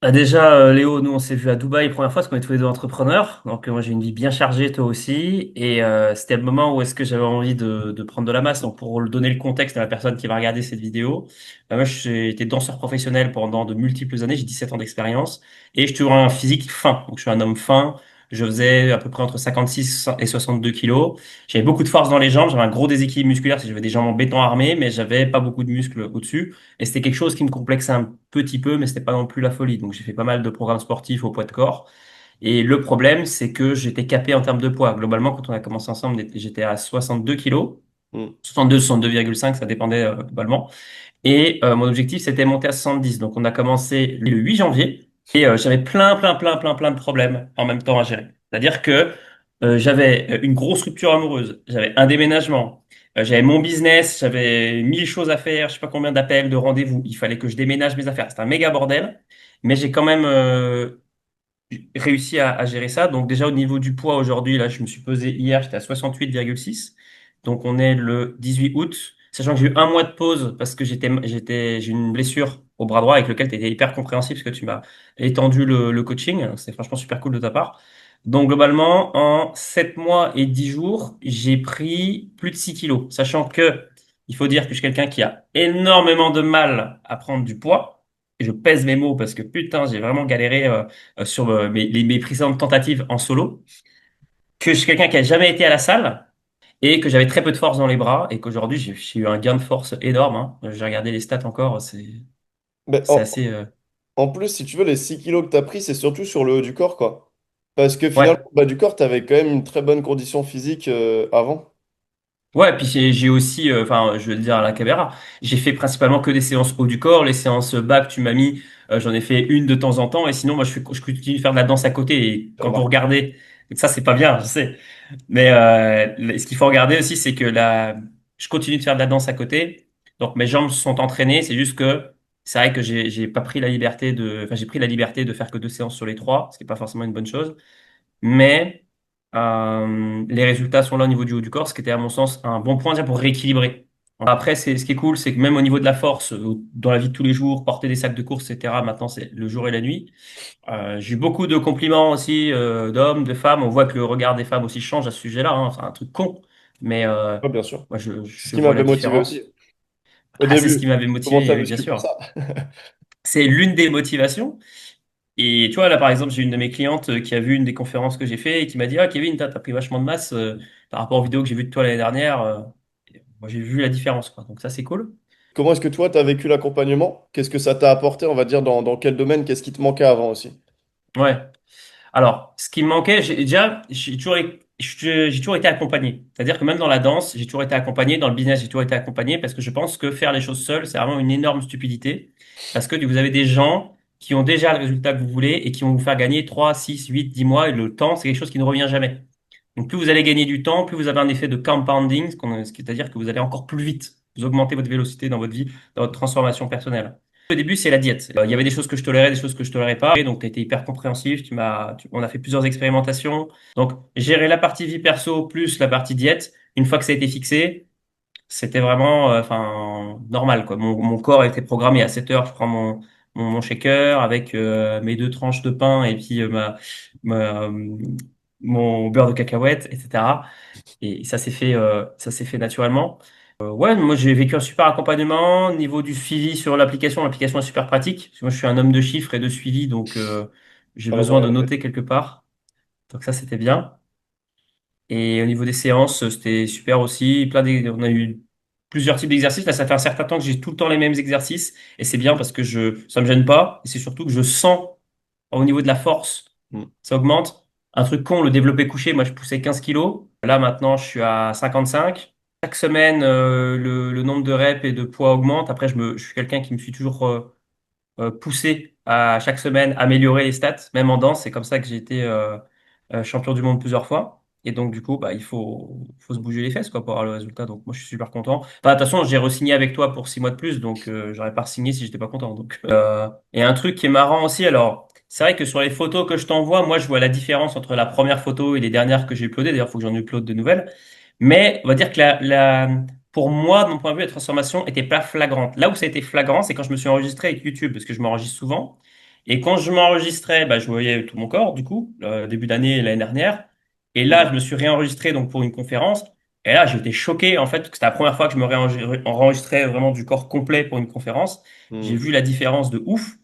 Déjà, Léo, nous on s'est vu à Dubaï première fois parce qu'on est tous les deux entrepreneurs. Donc moi j'ai une vie bien chargée, toi aussi. Et c'était le moment où est-ce que j'avais envie de prendre de la masse. Donc pour donner le contexte à la personne qui va regarder cette vidéo, moi j'ai été danseur professionnel pendant de multiples années. J'ai 17 ans d'expérience et je suis toujours un physique fin. Donc je suis un homme fin. Je faisais à peu près entre 56 et 62 kilos. J'avais beaucoup de force dans les jambes. J'avais un gros déséquilibre musculaire parce que j'avais des jambes en béton armé, mais j'avais pas beaucoup de muscles au-dessus. Et c'était quelque chose qui me complexait un petit peu, mais c'était pas non plus la folie. Donc j'ai fait pas mal de programmes sportifs au poids de corps. Et le problème, c'est que j'étais capé en termes de poids. Globalement, quand on a commencé ensemble, j'étais à 62 kilos. Hmm. 62, 62,5, ça dépendait globalement. Et mon objectif, c'était monter à 70. Donc on a commencé le 8 janvier et j'avais plein de problèmes en même temps à gérer. C'est-à-dire que j'avais une grosse rupture amoureuse, j'avais un déménagement, j'avais mon business, j'avais 1000 choses à faire, je sais pas combien d'appels, de rendez-vous. Il fallait que je déménage mes affaires. C'était un méga bordel, mais j'ai quand même réussi à gérer ça. Donc déjà au niveau du poids aujourd'hui, là, je me suis pesé hier, j'étais à 68,6. Donc on est le 18 août, sachant que j'ai eu un mois de pause parce que j'ai une blessure au bras droit avec lequel tu étais hyper compréhensif parce que tu m'as étendu le coaching. C'est franchement super cool de ta part. Donc globalement, en 7 mois et 10 jours, j'ai pris plus de 6 kilos, sachant que il faut dire que je suis quelqu'un qui a énormément de mal à prendre du poids. Et je pèse mes mots parce que putain, j'ai vraiment galéré sur mes précédentes tentatives en solo, que je suis quelqu'un qui a jamais été à la salle et que j'avais très peu de force dans les bras et qu'aujourd'hui j'ai eu un gain de force énorme, hein. J'ai regardé les stats encore, Mais c'est assez en plus, si tu veux, les 6 kilos que tu as pris, c'est surtout sur le haut du corps, quoi. Parce que finalement, ouais. bas du corps, tu avais quand même une très bonne condition physique avant. Ouais, puis j'ai aussi, enfin, je veux dire à la caméra, j'ai fait principalement que des séances haut du corps, les séances bas que tu m'as mis, j'en ai fait une de temps en temps, et sinon, moi, je continue de faire de la danse à côté. Et J'ai quand vous remarqué. regardez, ça, c'est pas bien, je sais. Mais ce qu'il faut regarder aussi, c'est que je continue de faire de la danse à côté, donc mes jambes sont entraînées. C'est juste que c'est vrai que j'ai pas pris la liberté enfin, j'ai pris la liberté de faire que deux séances sur les trois, ce qui est pas forcément une bonne chose. Mais les résultats sont là au niveau du haut du corps, ce qui était à mon sens un bon point déjà pour rééquilibrer. Après, ce qui est cool, c'est que même au niveau de la force, dans la vie de tous les jours, porter des sacs de course, etc., maintenant c'est le jour et la nuit. J'ai eu beaucoup de compliments aussi d'hommes, de femmes. On voit que le regard des femmes aussi change à ce sujet-là, hein. C'est un truc con, mais Ouais, bien sûr. moi C'est ce je qui vois la m'avait motivé aussi. différence. Au Ah, c'est ce qui début, m'avait j'ai commencé motivé, à oui, bien muscu pour sûr. ça. C'est l'une des motivations. Et tu vois, là, par exemple, j'ai une de mes clientes qui a vu une des conférences que j'ai fait et qui m'a dit, ah, Kevin, t'as pris vachement de masse par rapport aux vidéos que j'ai vues de toi l'année dernière. Et moi, j'ai vu la différence, quoi. Donc ça, c'est cool. Comment est-ce que toi, tu as vécu l'accompagnement? Qu'est-ce que ça t'a apporté, on va dire, dans quel domaine? Qu'est-ce qui te manquait avant aussi? Ouais. Alors, ce qui me manquait, j'ai toujours été accompagné. C'est-à-dire que même dans la danse, j'ai toujours été accompagné. Dans le business, j'ai toujours été accompagné parce que je pense que faire les choses seul, c'est vraiment une énorme stupidité. Parce que vous avez des gens qui ont déjà le résultat que vous voulez et qui vont vous faire gagner 3, 6, 8, 10 mois. Et le temps, c'est quelque chose qui ne revient jamais. Donc, plus vous allez gagner du temps, plus vous avez un effet de compounding, c'est-à-dire que vous allez encore plus vite. Vous augmentez votre vélocité dans votre vie, dans votre transformation personnelle. Au début, c'est la diète. Il y avait des choses que je tolérais, des choses que je tolérais pas. Et donc, tu as été hyper compréhensif. On a fait plusieurs expérimentations. Donc, gérer la partie vie perso plus la partie diète, une fois que ça a été fixé, c'était vraiment, enfin, normal, quoi. Mon corps a été programmé à 7 heures. Je prends mon shaker avec mes deux tranches de pain et puis mon beurre de cacahuète, etc. Et ça s'est fait naturellement. Ouais, moi j'ai vécu un super accompagnement. Au niveau du suivi sur l'application, l'application est super pratique. Parce que moi je suis un homme de chiffres et de suivi, donc j'ai Voilà, besoin voilà. de noter quelque part. Donc ça c'était bien. Et au niveau des séances, c'était super aussi. On a eu plusieurs types d'exercices. Là, ça fait un certain temps que j'ai tout le temps les mêmes exercices. Et c'est bien parce que ça me gêne pas. Et c'est surtout que je sens au niveau de la force, Hmm. ça augmente. Un truc con, le développé couché, moi je poussais 15 kilos. Là maintenant je suis à 55. Chaque semaine, le nombre de reps et de poids augmente. Après, je suis quelqu'un qui me suis toujours poussé à chaque semaine améliorer les stats, même en danse. C'est comme ça que j'ai été champion du monde plusieurs fois. Et donc, du coup, bah, faut se bouger les fesses quoi, pour avoir le résultat. Donc, moi, je suis super content. Enfin, de toute façon, j'ai re-signé avec toi pour 6 mois de plus. Donc, j'aurais pas signé si j'étais pas content. Donc, et un truc qui est marrant aussi, alors, c'est vrai que sur les photos que je t'envoie, moi, je vois la différence entre la première photo et les dernières que j'ai uploadées. D'ailleurs, il faut que j'en upload de nouvelles. Mais on va dire que pour moi, de mon point de vue, la transformation était pas flagrante. Là où ça a été flagrant, c'est quand je me suis enregistré avec YouTube, parce que je m'enregistre souvent. Et quand je m'enregistrais, bah, je voyais tout mon corps, du coup, début d'année, l'année dernière. Et là, Mhm. je me suis réenregistré donc pour une conférence. Et là, j'étais choqué, en fait, parce que c'était la première fois que je me réenregistrais vraiment du corps complet pour une conférence. J'ai Mhm. vu la différence de ouf.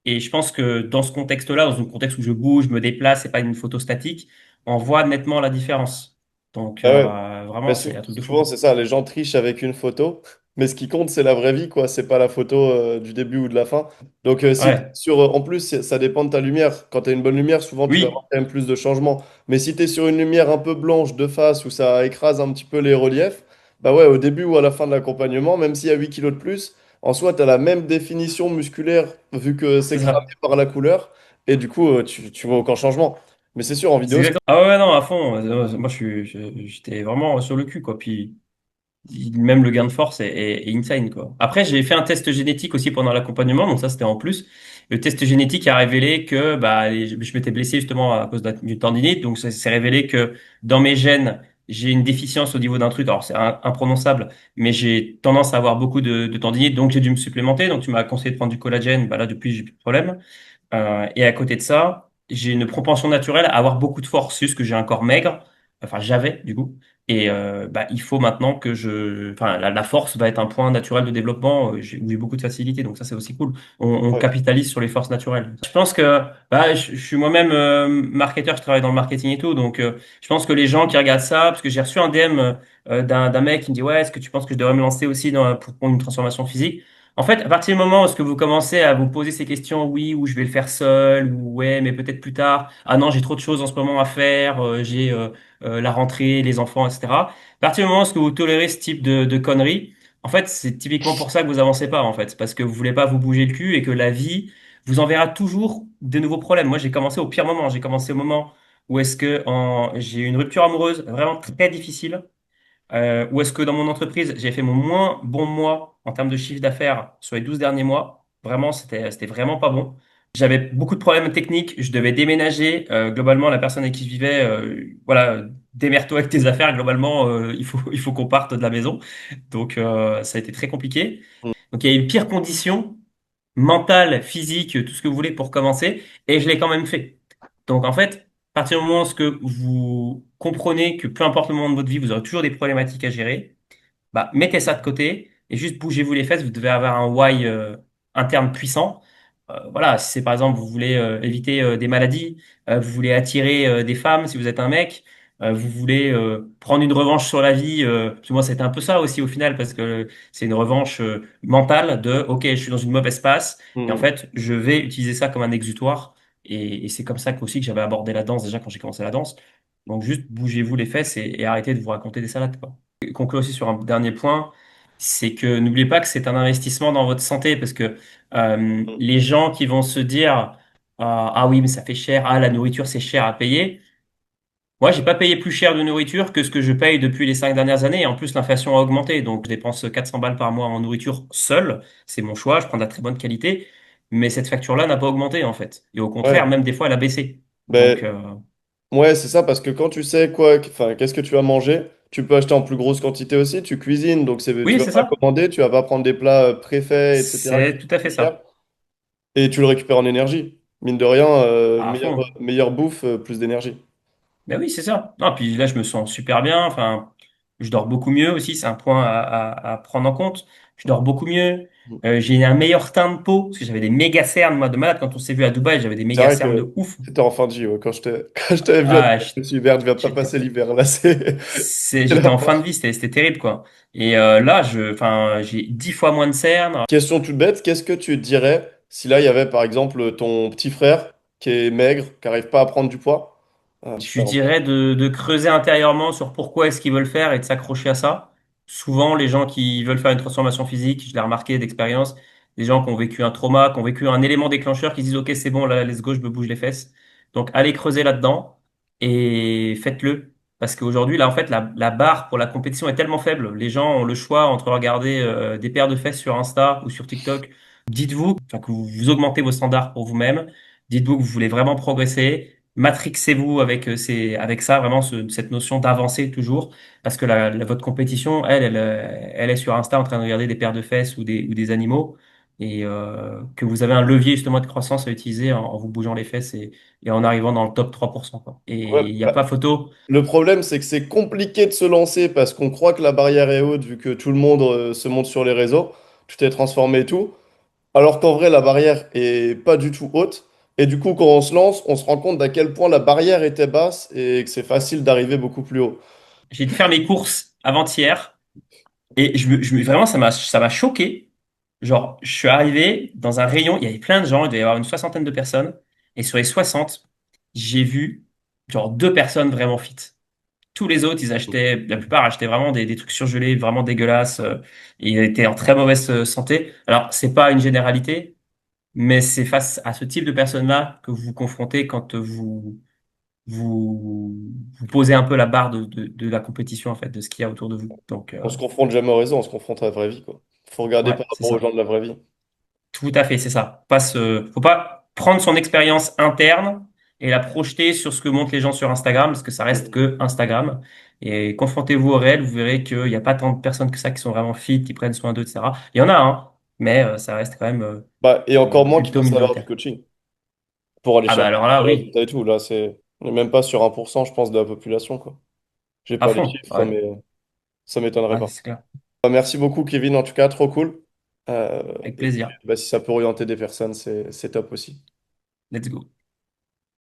Et je pense que dans ce contexte-là, dans un contexte où je bouge, je me déplace, c'est pas une photo statique, on voit nettement la différence. Donc, Ah ouais. Mais vraiment, c'est un truc de souvent, fou. c'est ça, les gens trichent avec une photo, mais ce qui compte, c'est la vraie vie, quoi. C'est pas la photo du début ou de la fin. Donc, si t'es Ouais. sur, en plus, ça dépend de ta lumière. Quand tu as une bonne lumière, souvent, tu vas avoir Oui, quand même plus de changements. Mais si tu es sur une lumière un peu blanche de face où ça écrase un petit peu les reliefs, bah ouais, au début ou à la fin de l'accompagnement, même s'il y a 8 kilos de plus, en soi, tu as la même définition musculaire vu que c'est c'est cramé ça. par la couleur. Et du coup, tu vois aucun changement. Mais c'est sûr, en C'est vidéo, exactement. Ah ouais, non, à fond. Moi, j'étais vraiment sur le cul, quoi. Puis, même le gain de force est insane, quoi. Après, j'ai fait un test génétique aussi pendant l'accompagnement, donc ça, c'était en plus. Le test génétique a révélé que bah, je m'étais blessé justement à cause d'une tendinite, donc ça s'est révélé que dans mes gènes, j'ai une déficience au niveau d'un truc, alors c'est imprononçable, mais j'ai tendance à avoir beaucoup de tendinite, donc j'ai dû me supplémenter, donc tu m'as conseillé de prendre du collagène, bah là, depuis, j'ai plus de problème. Et à côté de ça, j'ai une propension naturelle à avoir beaucoup de force. C'est juste que j'ai un corps maigre. Enfin, j'avais, du coup. Et bah, il faut maintenant que Enfin, la force va être un point naturel de développement où j'ai beaucoup de facilité. Donc ça, c'est aussi cool. On ouais. capitalise sur les forces naturelles. Je pense que bah, je suis moi-même marketeur, je travaille dans le marketing et tout. Donc je pense que les gens qui regardent ça, parce que j'ai reçu un DM d'un mec qui me dit, ouais, est-ce que tu penses que je devrais me lancer aussi pour une transformation physique? En fait, à partir du moment où est-ce que vous commencez à vous poser ces questions, oui, ou je vais le faire seul, ou ouais, mais peut-être plus tard, ah non, j'ai trop de choses en ce moment à faire, j'ai la rentrée, les enfants, etc. À partir du moment où est-ce que vous tolérez ce type de conneries, en fait, c'est typiquement pour ça que vous avancez pas, en fait, parce que vous voulez pas vous bouger le cul et que la vie vous enverra toujours de nouveaux problèmes. Moi, j'ai commencé au pire moment, j'ai commencé au moment où est-ce que j'ai eu une rupture amoureuse vraiment très difficile. Ou est-ce que dans mon entreprise, j'ai fait mon moins bon mois en termes de chiffre d'affaires sur les 12 derniers mois? Vraiment, c'était vraiment pas bon. J'avais beaucoup de problèmes techniques, je devais déménager. Globalement, la personne avec qui je vivais, voilà, démerde-toi avec tes affaires. Globalement, il faut qu'on parte de la maison. Donc, ça a été très compliqué. Donc, il y a eu pire condition mentale, physique, tout ce que vous voulez pour commencer, et je l'ai quand même fait. Donc en fait, à partir du moment où ce que vous comprenez que peu importe le moment de votre vie, vous aurez toujours des problématiques à gérer, bah mettez ça de côté et juste bougez-vous les fesses. Vous devez avoir un why interne puissant. Voilà, si c'est par exemple vous voulez éviter des maladies, vous voulez attirer des femmes si vous êtes un mec, vous voulez prendre une revanche sur la vie. Parce que moi c'était un peu ça aussi au final parce que c'est une revanche mentale de ok je suis dans une mauvaise passe et en Mhm. fait je vais utiliser ça comme un exutoire et c'est comme ça aussi que j'avais abordé la danse déjà quand j'ai commencé la danse. Donc juste bougez-vous les fesses et arrêtez de vous raconter des salades quoi. Conclure aussi sur un dernier point, c'est que n'oubliez pas que c'est un investissement dans votre santé parce que les gens qui vont se dire ah oui mais ça fait cher, ah la nourriture c'est cher à payer. Moi j'ai pas payé plus cher de nourriture que ce que je paye depuis les 5 dernières années et en plus l'inflation a augmenté donc je dépense 400 balles par mois en nourriture seule, c'est mon choix, je prends de la très bonne qualité mais cette facture-là n'a pas augmenté en fait et au contraire Ouais. même des fois elle a baissé. Donc Ben, ouais, c'est ça, parce que quand tu sais quoi, enfin, qu'est-ce que tu vas manger, tu peux acheter en plus grosse quantité aussi, tu cuisines, donc tu oui vas c'est pas ça, commander, tu vas pas prendre des plats préfaits, etc., qui c'est coûtent tout à fait plus cher, ça. et tu le récupères en énergie. Mine de rien, À fond. meilleure bouffe, plus d'énergie. Ben oui, c'est ça. Non, puis là, je me sens super bien. Enfin, je dors beaucoup mieux aussi. C'est un point à prendre en compte. Je dors beaucoup mieux. J'ai un meilleur teint de peau parce que j'avais des méga cernes, moi, de malade. Quand on s'est vu à Dubaï, j'avais des C'est méga vrai cernes que de ouf. c'était en fin de vie, ouais, quand je t'avais vu à Ah, Dubaï, je me suis dit, merde, je viens pas j'étais, passer l'hiver, là, c'est c'est j'étais la en fin de mort. vie. C'était terrible, quoi. Et là, enfin, j'ai 10 fois moins de cernes. Question toute bête, qu'est-ce que tu dirais si là, il y avait, par exemple, ton petit frère qui est maigre, qui n'arrive pas à prendre du poids? Ah, Je super. dirais de creuser intérieurement sur pourquoi est-ce qu'ils veulent faire et de s'accrocher à ça. Souvent, les gens qui veulent faire une transformation physique, je l'ai remarqué d'expérience, des gens qui ont vécu un trauma, qui ont vécu un élément déclencheur, qui se disent, OK, c'est bon, là, let's go, je me bouge les fesses. Donc, allez creuser là-dedans et faites-le. Parce qu'aujourd'hui, là, en fait, la barre pour la compétition est tellement faible. Les gens ont le choix entre regarder des paires de fesses sur Insta ou sur TikTok. Dites-vous, enfin, que vous augmentez vos standards pour vous-même. Dites-vous que vous voulez vraiment progresser. Matrixez-vous avec avec ça, vraiment cette notion d'avancer toujours, parce que votre compétition, elle est sur Insta en train de regarder des paires de fesses ou des animaux. et que vous avez un levier justement de croissance à utiliser en vous bougeant les fesses et en arrivant dans le top 3%, quoi. Ouais, Et il n'y a bah, pas photo. le problème, c'est que c'est compliqué de se lancer parce qu'on croit que la barrière est haute vu que tout le monde se monte sur les réseaux, tout est transformé et tout. Alors qu'en vrai, la barrière est pas du tout haute. Et du coup, quand on se lance, on se rend compte d'à quel point la barrière était basse et que c'est facile d'arriver beaucoup plus haut. J'ai dû faire mes courses avant-hier et vraiment, ça m'a choqué. Genre, je suis arrivé dans un rayon, il y avait plein de gens, il devait y avoir une soixantaine de personnes. Et sur les 60, j'ai vu genre deux personnes vraiment fit. Tous les autres, la plupart achetaient vraiment des trucs surgelés, vraiment dégueulasses, et ils étaient en très mauvaise santé. Alors, c'est pas une généralité, mais c'est face à ce type de personnes-là que vous vous confrontez quand vous posez un peu la barre de la compétition, en fait, de ce qu'il y a autour de vous. Donc, On se confronte jamais au réseau, on se confronte à la vraie vie, quoi. Faut regarder ouais, par c'est rapport aux gens ça. de la vraie vie. Tout à fait, c'est ça. Faut pas prendre son expérience interne et la projeter sur ce que montrent les gens sur Instagram, parce que ça reste que Instagram. Et confrontez-vous au réel, vous verrez qu'il n'y a pas tant de personnes que ça qui sont vraiment fit, qui prennent soin d'eux, etc. Il y en a, hein, mais ça reste quand même Bah, et encore moins qui plutôt pensent avoir du minoritaire. coaching pour aller Ah bah chercher alors là, des oui, résultats et tout. Là, on n'est même pas sur 1%, je pense, de la population, quoi. J'ai à pas les fond. chiffres, Ouais, mais ça m'étonnerait ouais, pas. c'est clair. Bah, merci beaucoup, Kevin, en tout cas, trop cool. Euh, Avec et puis, plaisir. bah, si ça peut orienter des personnes, c'est top aussi. Let's go.